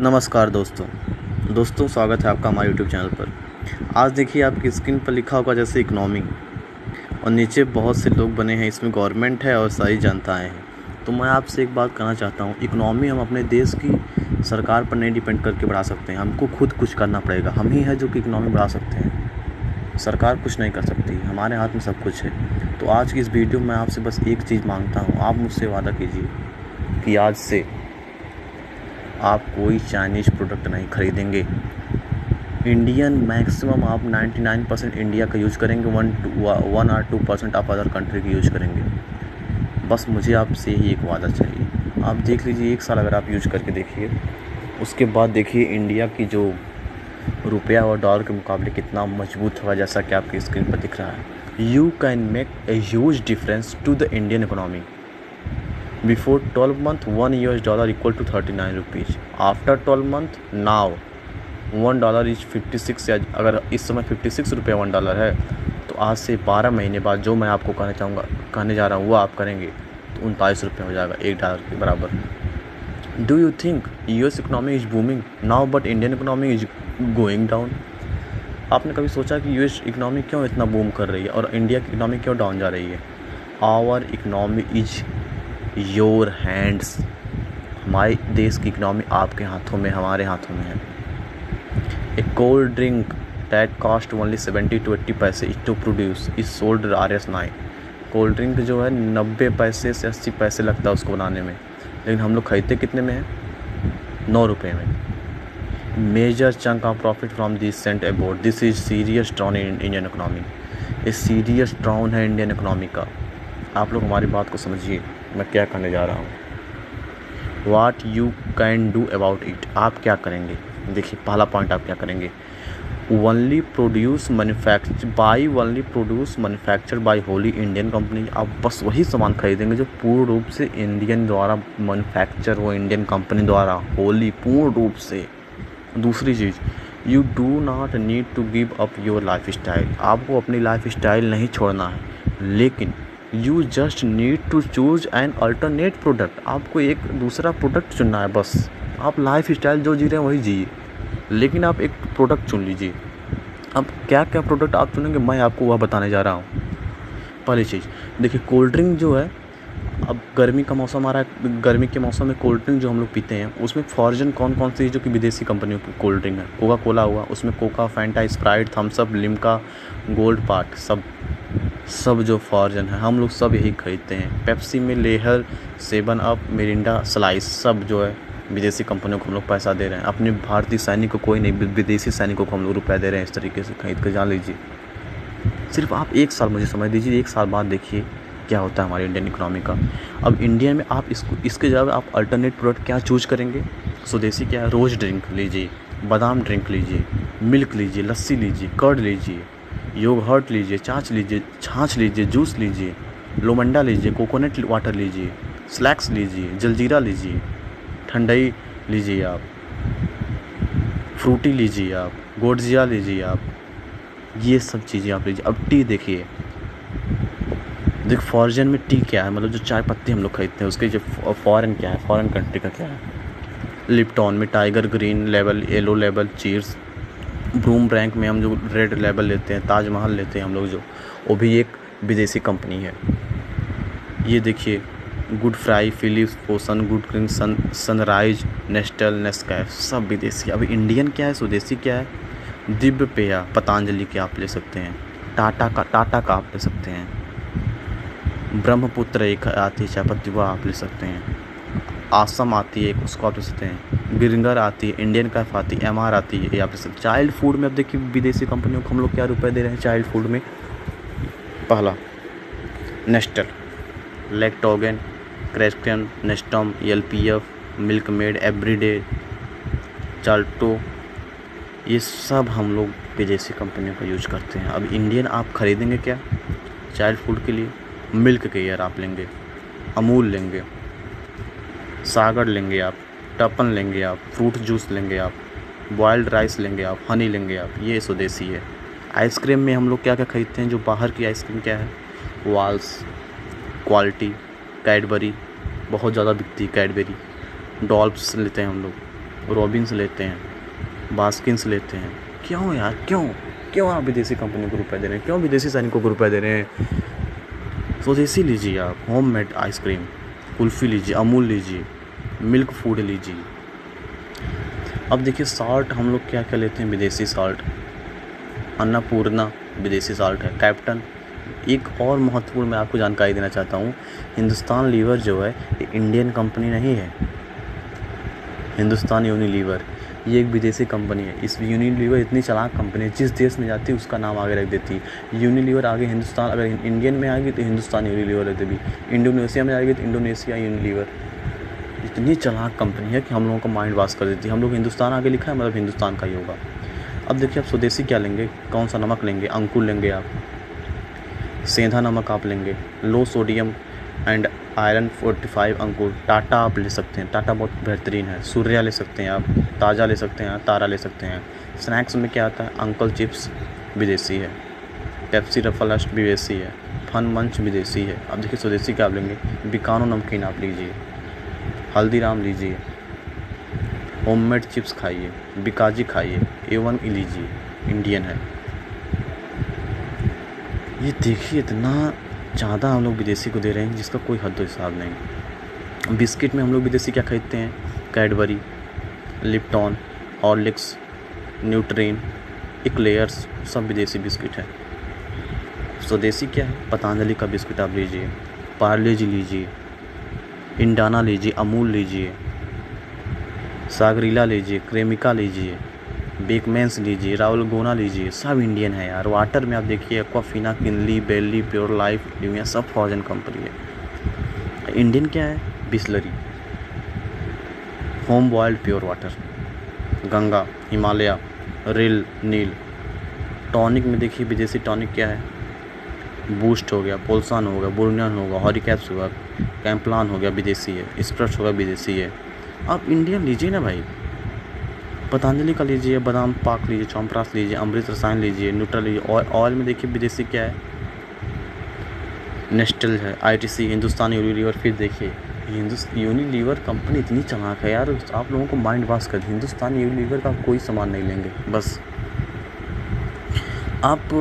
नमस्कार दोस्तों स्वागत है आपका हमारे यूट्यूब चैनल पर। आज देखिए आपकी स्क्रीन पर लिखा होगा जैसे इकनॉमी और नीचे बहुत से लोग बने हैं, इसमें गवर्नमेंट है और सारी जनताएं हैं। तो मैं आपसे एक बात कहना चाहता हूँ, इकनॉमी हम अपने देश की सरकार पर नहीं डिपेंड करके बढ़ा सकते हैं, हमको खुद कुछ करना पड़ेगा। हम ही है जो कि इकनॉमी बढ़ा सकते हैं, सरकार कुछ नहीं कर सकती, हमारे हाथ में सब कुछ है। तो आज की इस वीडियो में आपसे बस एक चीज़ मांगता हूँ, आप मुझसे वादा कीजिए कि आज से आप कोई चाइनीज़ प्रोडक्ट नहीं खरीदेंगे। इंडियन मैक्सिमम आप 99% इंडिया का यूज़ करेंगे, 1 और 2% आप अदर कंट्री की यूज़ करेंगे। बस मुझे आपसे ही एक वादा चाहिए। आप देख लीजिए, 1 साल अगर आप यूज़ करके देखिए, उसके बाद देखिए इंडिया की जो रुपया और डॉलर के मुकाबले कितना मजबूत होगा, जैसा कि आपकी स्क्रीन पर दिख रहा है। You can make a huge difference to the Indian economy. Before 12 month, $1 equal to 39 rupees. After 12 month, now $1 is 56। अगर इस समय 56 रुपये $1 है, तो आज से 12 महीने बाद जो मैं आपको कहने जा रहा हूँ वो आप करेंगे तो 39 रुपये हो जाएगा $1 के बराबर। Do you think US economy is booming now but Indian economy is going down? आपने कभी सोचा कि US इकोनॉमी क्यों इतना बूम कर रही है और इंडिया की इकोनॉमी क्यों डाउन जा रही है? Our economy is your hands. हमारे देश की इकनॉमी आपके हाथों में, हमारे हाथों में है। A cold drink that cost only 70 to 80 पैसे to produce is sold RS9। Cold drink जो है 90 पैसे से 80 पैसे लगता है उसको बनाने में, लेकिन हम लोग खरीदते कितने में है? 9 रुपये में। Major chunk of profit from this sent about this is serious down in Indian economy. ये सीरियस डाउन है इंडियन इकोनॉमी का। आप लोग हमारी बात को समझिए, मैं क्या करने जा रहा हूँ। What you can do about it, आप क्या करेंगे? देखिए, पहला पॉइंट आप क्या करेंगे। Only produce manufacture by Holi Indian company. आप बस वही सामान खरीदेंगे जो पूर्ण रूप से इंडियन द्वारा मैन्युफैक्चर हो, इंडियन कंपनी द्वारा होली पूर्ण रूप से। दूसरी चीज़, you do not need to give up your lifestyle. आपको अपनी लाइफ स्टाइल नहीं छोड़ना है, लेकिन you just need to choose an alternate product. आपको एक दूसरा प्रोडक्ट चुनना है बस। आप लाइफ स्टाइल जो जी रहे हैं वही जिए, लेकिन आप एक प्रोडक्ट चुन लीजिए। अब क्या क्या प्रोडक्ट आप चुनेंगे, मैं आपको वह बताने जा रहा हूँ। पहली चीज़ देखिए, कोल्ड ड्रिंक जो है, अब गर्मी का मौसम आ रहा है, गर्मी के मौसम में कोल्ड ड्रिंक जो हम लोग पीते हैं उसमें फॉर्जन कौन कौन सी जो कि विदेशी कंपनियों की कोल्ड ड्रिंक है। कोका कोला हुआ, उसमें Coca, Fanta, Sprite, Thums Up, Limca, gold park, सब जो फॉर्जन है हम लोग सब यही खरीदते हैं। पेप्सी में लेहर, 7 अप, मिरिंडा, स्लाइस, सब जो है विदेशी कंपनियों को हम लोग पैसा दे रहे हैं। अपने भारतीय सैनिक को कोई नहीं, विदेशी सैनिकों को हम लोग रुपये दे रहे हैं। इस तरीके से खरीद कर जान लीजिए। सिर्फ आप 1 साल मुझे समझ दीजिए, 1 साल बाद देखिए क्या होता है हमारी इंडियन इकोनॉमी का। अब इंडिया में आप इसके जगह आप अल्टरनेट प्रोडक्ट क्या चूज करेंगे? स्वदेशी क्या है? रोज़ ड्रिंक लीजिए, बादाम ड्रिंक लीजिए, मिल्क लीजिए, लस्सी लीजिए, कर्ड लीजिए, योगर्ट लीजिए, छाछ लीजिए, जूस लीजिए, लोमंडा लीजिए, कोकोनट वाटर लीजिए, स्लैक्स लीजिए, जलजीरा लीजिए, ठंडई लीजिए, आप फ्रूटी लीजिए, आप गोडजिया लीजिए, आप ये सब चीज़ें आप लीजिए। अब टी देखिए, फॉर्जन में टी क्या है, मतलब जो चाय पत्ती हम लोग खरीदते हैं उसके जो फॉरेन क्या है, फॉरेन कंट्री का क्या है। लिप्टॉन में Tiger green label, yellow label, Cheers, ब्रूम रैंक में हम जो रेड लेबल लेते हैं, ताजमहल लेते हैं हम लोग, जो वो भी एक विदेशी कंपनी है। ये देखिए, गुड फ्राई, फिलिप्स, पोसन, गुड क्रिंग, सनराइज, नेस्टल, नेस्कैफ, सब विदेशी। अब इंडियन क्या है, स्वदेशी क्या है? दिव्य पेया, पतंजलि के आप ले सकते हैं, टाटा का आप ले सकते हैं, ब्रह्मपुत्र एक आती है चाय पत्ती, वह आप ले सकते हैं, आसम आती है एक, उसको आप ले सकते हैं, बिरंगर आती है, इंडियन कैफ आती है, MR आती है, ये आप ले सकते हैं। चाइल्ड फूड में अब देखिए विदेशी कंपनियों को हम लोग क्या रुपए दे रहे हैं चाइल्ड फूड में। पहला, नेस्टल, लैक्टोगेन, क्रेस्टन, Nestum, LPF, Milkmaid, everyday, चाल्टो, ये सब हम लोग विदेशी कंपनियों का यूज करते हैं। अब इंडियन आप खरीदेंगे क्या चाइल्ड फूड के लिए? मिल्क केयर आप लेंगे, अमूल लेंगे, सागर लेंगे आप, टपन लेंगे आप, फ्रूट जूस लेंगे आप, बॉयल्ड राइस लेंगे आप, हनी लेंगे आप, ये स्वदेशी है। आइसक्रीम में हम लोग क्या क्या खरीदते हैं, जो बाहर की आइसक्रीम क्या है? वाल्स, क्वालिटी, कैडबरी, बहुत ज़्यादा बिकती है कैडबरी, डॉल्प्स लेते हैं हम लोग, रॉबिन्स लेते हैं, बास्किन्स लेते हैं। क्यों यार, क्यों आप विदेशी कंपनी को रुपए दे रहे हैं? क्यों विदेशी सैनिकों को रुपए दे रहे हैं? स्वदेशी लीजिए आप, होममेड आइसक्रीम, कुल्फ़ी लीजिए, अमूल लीजिए, मिल्क फूड लीजिए। अब देखिए साल्ट हम लोग क्या क्या लेते हैं, विदेशी साल्ट, अन्नपूर्णा विदेशी साल्ट है, कैप्टन। एक और महत्वपूर्ण मैं आपको जानकारी देना चाहता हूँ, हिंदुस्तान लीवर जो है ये इंडियन कंपनी नहीं है। हिंदुस्तान यूनिलीवर ये एक विदेशी कंपनी है। इस यूनिलीवर इतनी चालाक कंपनी है, जिस देश में जाती है उसका नाम आगे रख देती है। यूनिलीवर आगे हिंदुस्तान, अगर इंडियन में आएगी तो हिंदुस्तान यूनिलीवर रख देगी, इंडोनेशिया में आएगी तो इंडोनेशिया यूनिलीवर। इतनी चालाक कंपनी है कि हम लोगों का माइंड वॉश कर देती है। हम लोग हिंदुस्तान आगे लिखा है मतलब हिंदुस्तान का ही होगा। अब देखिए आप स्वदेशी क्या लेंगे, कौन सा नमक लेंगे, अंकुर लेंगे आप, सेंधा नमक आप लेंगे, लो सोडियम एंड आयरन 45 अंकुर। टाटा आप ले सकते हैं, टाटा बहुत बेहतरीन है। सूर्या ले सकते हैं आप, ताज़ा ले सकते हैं, तारा ले सकते हैं। स्नैक्स में क्या आता है, अंकल चिप्स विदेशी है, पेप्सी रफलस्ट विदेशी है, फन मंच विदेशी है। अब देखिए स्वदेशी क्या आप लेंगे, बिकानो नमकीन आप लीजिए, हल्दीराम लीजिए, होममेड चिप्स खाइए, बिकाजी खाइए, A1 लीजिए, इंडियन है। ये देखिए इतना ज़्यादा हम लोग विदेशी को दे रहे हैं जिसका कोई हद हिसाब नहीं। बिस्किट में हम लोग विदेशी क्या खरीदते हैं, Cadbury, lepton, Horlicks, Nutrin, eclairs, सब विदेशी बिस्किट है। स्वदेशी क्या है, पतंजलि का बिस्किट आप लीजिए, पार्ले जी लीजिए, इंडाना लीजिए, अमूल लीजिए, सागरीला लीजिए, क्रेमिका लीजिए, बेकमेंस लीजिए, राहुल गोना लीजिए, सब इंडियन है यार। वाटर में आप देखिए Aquafina, Kinley, Bailley, Pure Life, लिविया, सब फॉरेन कंपनी है। इंडियन क्या है, Bisleri, home boiled pure water, Ganga, Himalaya, रिल, नील। टॉनिक में देखिए विदेशी टॉनिक क्या है, बूस्ट हो गया, पोल्सन हो गया, बुरनियन होगा, हॉरिकैप्स होगा, कैम्पलान हो गया विदेशी है, स्प्रट्स होगा विदेशी है। आप इंडियन लीजिए ना भाई, पतंजलि का लीजिए, बादाम पाक लीजिए, चौंपरास लीजिए, अमृत रसायन लीजिए, न्यूट्रल लीजिए। ऑयल में देखिए विदेशी क्या है, नेस्टल है, ITC, हिंदुस्तान यूनिलीवर। फिर देखिए यूनिलीवर कंपनी इतनी चालाक है यार, आप लोगों को माइंड वॉश कर दी। हिंदुस्तान यूनिलीवर का कोई सामान नहीं लेंगे, बस आप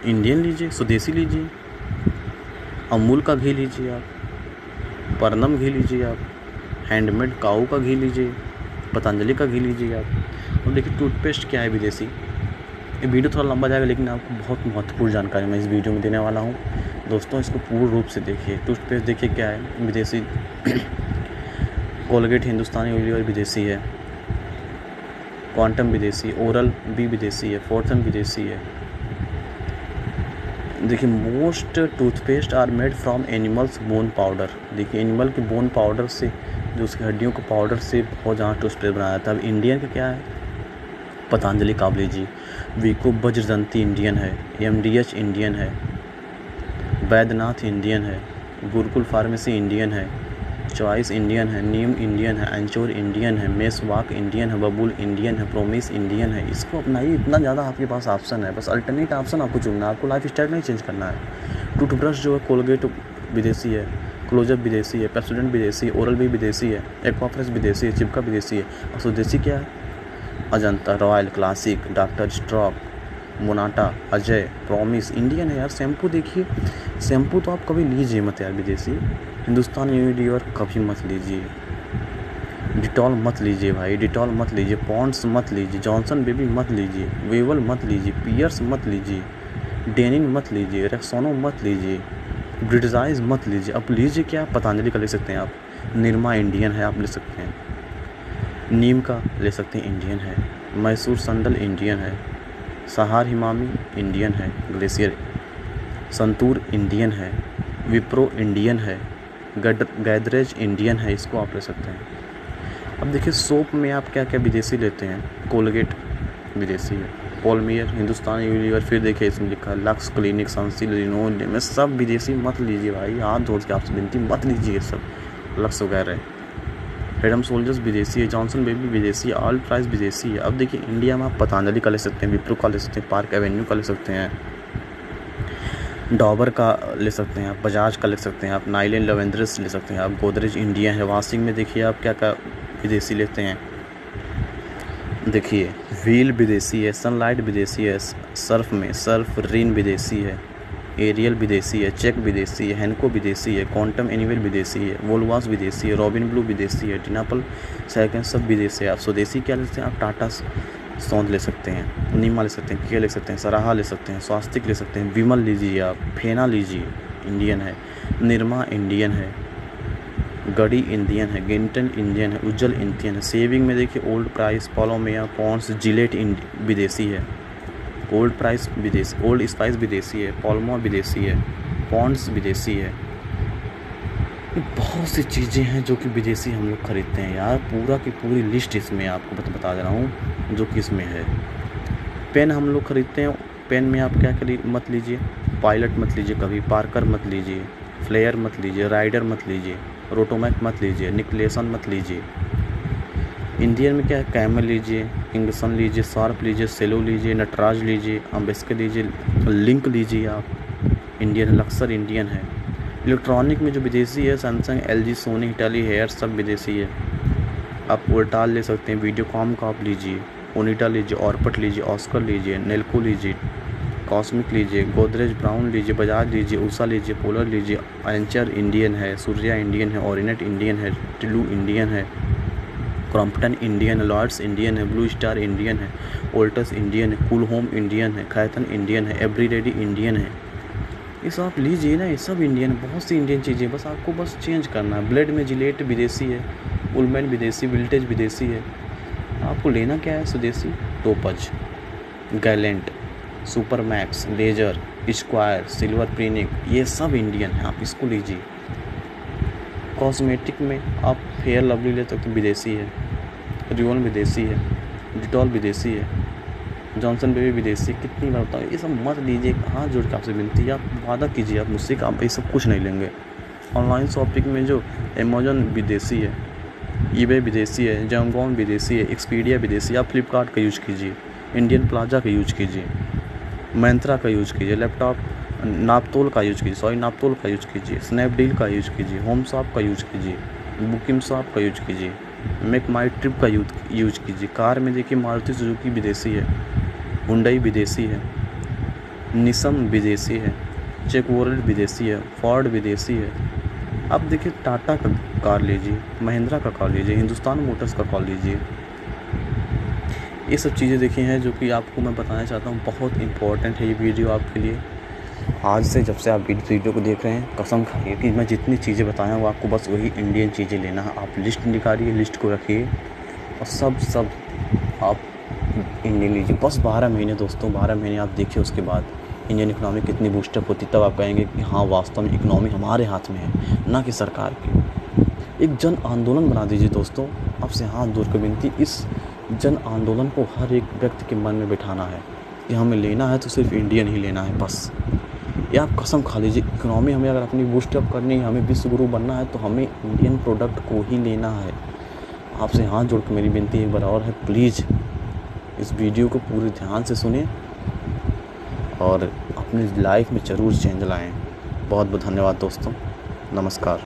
इंडियन लीजिए, स्वदेशी लीजिए, अमूल का घी लीजिए आप, परनम घी लीजिए आप, हैंडमेड काऊ का घी लीजिए, पतंजलि का घी लीजिए आप। और देखिए टूथपेस्ट क्या है विदेशी। ये वीडियो थोड़ा लंबा जाएगा लेकिन आपको बहुत महत्वपूर्ण जानकारी मैं इस वीडियो में देने वाला हूँ दोस्तों, इसको पूर्ण रूप से देखिए। टूथपेस्ट देखिए क्या है विदेशी, कोलगेट हिंदुस्तानी यूनिलीवर विदेशी है, क्वांटम विदेशी, ओरल भी विदेशी है, फोर्थन विदेशी है। देखिए most toothpaste are made from animals bone powder. देखिए एनिमल के बोन पाउडर से, जो उसकी हड्डियों को पाउडर से बहुत ज़्यादा टूथपेस्ट बनाया जाता है। अब इंडियन का क्या है, पतंजलि का लीजिए, वीको वज्रदंती इंडियन है, MDH इंडियन है, वैद्यनाथ इंडियन है, गुरुकुल फार्मेसी इंडियन है, चॉइस इंडियन है, नीम इंडियन है, एंचोर इंडियन है, मेसवाक इंडियन है, बबूल इंडियन है, प्रोमिस इंडियन है। इसको अपनाइए, इतना ज़्यादा आपके पास ऑप्शन है, बस अल्टरनेट ऑप्शन आपको चुनना है, आपको लाइफ स्टाइल नहीं चेंज करना है। टूथब्रश जो है कोलगेट विदेशी है, क्लोजअप विदेशी है, पेप्सोडेंट विदेशी है, ओरल भी विदेशी है, एक्वाफ्रेश विदेशी है, चिपका विदेशी है। और स्वदेशी क्या है, अजंता, रॉयल, क्लासिक, डॉक्टर स्ट्रॉक, मोनाटा, अजय, प्रॉमिस, इंडियन है यार। शैम्पू देखिए, शैम्पू तो आप कभी लीजिए मत यार विदेशी। हिंदुस्तान यूनिलीवर कभी मत लीजिए, डिटॉल मत लीजिए भाई, डिटॉल मत लीजिए, पॉन्ड्स मत लीजिए, जॉनसन बेबी मत लीजिए, वेवल मत लीजिए, पियर्स मत लीजिए, डेनिन मत लीजिए, रेक्सोनो मत लीजिए, ब्रिटिजाइज मत लीजिए। अब लीजिए क्या, पतंजलि का ले सकते हैं आप, निरमा इंडियन है आप ले सकते हैं, नीम का ले सकते हैं इंडियन है, मैसूर संदल इंडियन है, सहार हिमामी इंडियन है, ग्लेशियर, संतूर इंडियन है, विप्रो इंडियन है, गैदरेज इंडियन है, इसको आप ले सकते हैं। अब देखिए सोप में आप क्या क्या विदेशी लेते हैं, कोलगेट विदेशी है, पोलमियर, हिंदुस्तान यूनिलीवर। फिर देखिए इसमें लिखा है लक्स, क्लिनिक, सनसिल्क, रिनोन में, सब विदेशी मत लीजिए भाई, हाथ जोड़ के आपसे विनती मत लीजिए सब, लक्स वगैरह। फ्रीडम सोल्जर्स विदेशी है, जॉनसन बेबी विदेशी है, ऑल प्राइस विदेशी है। अब देखिए इंडिया में आप पतंजलि का ले सकते हैं, विप्रो का ले सकते हैं, पार्क एवेन्यू का ले सकते हैं, डॉबर का ले सकते हैं आप, बजाज का ले सकते हैं आप, नाइलन लेवेंड्रस ले सकते हैं आप, गोदरेज इंडियन है। वाशिंग में देखिए आप क्या क्या विदेशी लेते हैं, देखिए, व्हील विदेशी है, सनलाइट विदेशी है, सर्फ में सर्फ रिन विदेशी है, एरियल विदेशी है, चेक विदेशी है, हेनको विदेशी है, क्वांटम एनिवेल विदेशी है, वोल्वास विदेशी है, रॉबिन ब्लू विदेशी है, डिनापल सेकंड सब विदेशी है। आप स्वदेशी क्या ले सकते हैं? आप टाटा सौंद ले सकते हैं, नीमा ले सकते हैं, किया ले सकते हैं, सराहा ले सकते हैं, स्वास्तिक ले सकते हैं, विमल लीजिए, आप फेना लीजिए, इंडियन है, निरमा इंडियन है, गड़ी इंडियन है, गिंटन इंडियन है, उज्जवल इंडियन है। सेविंग में देखिए ओल्ड प्राइस, पॉलोमेया, पॉन्ड्स, जिलेट विदेशी है, ओल्ड प्राइस विदेशी, ओल्ड स्पाइस विदेशी है, पॉलमो विदेशी है, पॉन्ड्स विदेशी है। ये बहुत सी चीज़ें हैं जो कि विदेशी हम लोग खरीदते हैं यार। पूरा की पूरी लिस्ट इसमें आपको बता दे रहा हूँ जो कि इसमें है। पेन हम लोग खरीदते हैं, पेन में आप क्या मत लीजिए, पायलट मत लीजिए, कभी पार्कर मत लीजिए, फ्लेयर मत लीजिए, राइडर मत लीजिए, रोटोमैक मत लीजिए, निकलेसन मत लीजिए। इंडियन में क्या है? कैमल लीजिए, किंगसन लीजिए, शार्प लीजिए, सेलो लीजिए, नटराज लीजिए, अम्बेस्कर लीजिए, लिंक लीजिए आप, इंडियन, लक्सर इंडियन है। इलेक्ट्रॉनिक में जो विदेशी है, सैमसंग, एलजी, सोनी, इटाली, हेयर सब विदेशी है। आप वोल्टास ले सकते हैं, वीडियोकॉम का आप लीजिए, ओनिडा लीजिए, ऑर्पट लीजिए, ऑस्कर लीजिए, नेल्को लीजिए, कॉस्मिक लीजिए, गोदरेज ब्राउन लीजिए, बजाज लीजिए, उषा लीजिए, पोलर लीजिए, एंचर इंडियन है, सूर्या इंडियन है, ओरिनेट इंडियन है, टिलू इंडियन है, क्रॉम्पटन इंडियन है, लॉर्ड्स इंडियन है, ब्लू स्टार इंडियन है, ओल्टस इंडियन है, कूल होम इंडियन है, खैतन इंडियन है, एवरीरेडी इंडियन है। ये सब आप लीजिए ना, ये सब इंडियन, बहुत सी इंडियन चीज़ें, बस आपको बस चेंज करना है। ब्लेड में जिलेट विदेशी है, उलमैन विदेशी, विल्टेज विदेशी है। आपको लेना क्या है? स्वदेशी, Topaz, Gallant, Super Max, Laser, Square, Silver प्रीनिक, ये सब इंडियन है, आप इसको लीजिए। कॉस्मेटिक में आप फेयर लवली ले सकते हैं, विदेशी है, रियोन विदेशी है, डिटॉल विदेशी है, जॉनसन बेबी विदेशी। कितनी बार बताओ, ये सब मत लीजिए। हाथ जोड़ के आपसे विनती है, आप वादा कीजिए आप मुझसे कि आप ये सब कुछ नहीं लेंगे। ऑनलाइन शॉपिंग में जो अमेजन विदेशी है, ईबे विदेशी है, जैमगॉन विदेशी है, एक्सपीडिया विदेशी। आप फ्लिपकार्ट का यूज कीजिए, इंडियन प्लाजा का यूज कीजिए, मंत्रा का यूज कीजिए, लैपटॉप नापतोल का यूज कीजिए, नापतोल का यूज कीजिए, स्नैपडील का यूज कीजिए, होम शॉप का यूज कीजिए, बुकिंग शॉप का यूज कीजिए, मेक माई ट्रिप का यूज कीजिए। कार में देखिए मारुति सुजुकी विदेशी है, हुंडई विदेशी है, निसम विदेशी है, चेकवोरल्ड विदेशी है, फोर्ड विदेशी है। अब देखिए टाटा का कार लीजिए, महिंद्रा का कार लीजिए, हिंदुस्तान मोटर्स का कार लीजिए। ये सब चीज़ें देखी हैं जो कि आपको मैं बताना चाहता हूँ। बहुत इम्पोर्टेंट है ये वीडियो आपके लिए। आज से जब से आप वीडियो को देख रहे हैं, कसम खाइए कि मैं जितनी चीज़ें बताया हूँ आपको बस वही इंडियन चीज़ें लेना है। आप लिस्ट निकालिए, लिस्ट को रखिए और सब आप इंडियन लीजिए। बस 12 महीने दोस्तों, 12 महीने आप देखिए, उसके बाद इंडियन इकोनॉमी कितनी बूस्टअप होती, तब आप कहेंगे कि हाँ वास्तव में इकोनॉमी हमारे हाथ में है, ना कि सरकार की। एक जन आंदोलन बना दीजिए दोस्तों, आपसे हाथ जोड़ कर विनती। इस जन आंदोलन को हर एक व्यक्ति के मन में बिठाना है कि हमें लेना है तो सिर्फ इंडियन ही लेना है बस। ये आप कसम खा लीजिए, इकोनॉमी हमें अगर अपनी बूस्टअप करनी है, हमें विश्व गुरु बनना है, तो हमें इंडियन प्रोडक्ट को ही लेना है। आपसे हाथ जोड़ कर मेरी विनती एक बार और है, प्लीज़ इस वीडियो को पूरे ध्यान से सुनें और अपनी लाइफ में ज़रूर चेंज लाएं। बहुत बहुत धन्यवाद दोस्तों, नमस्कार।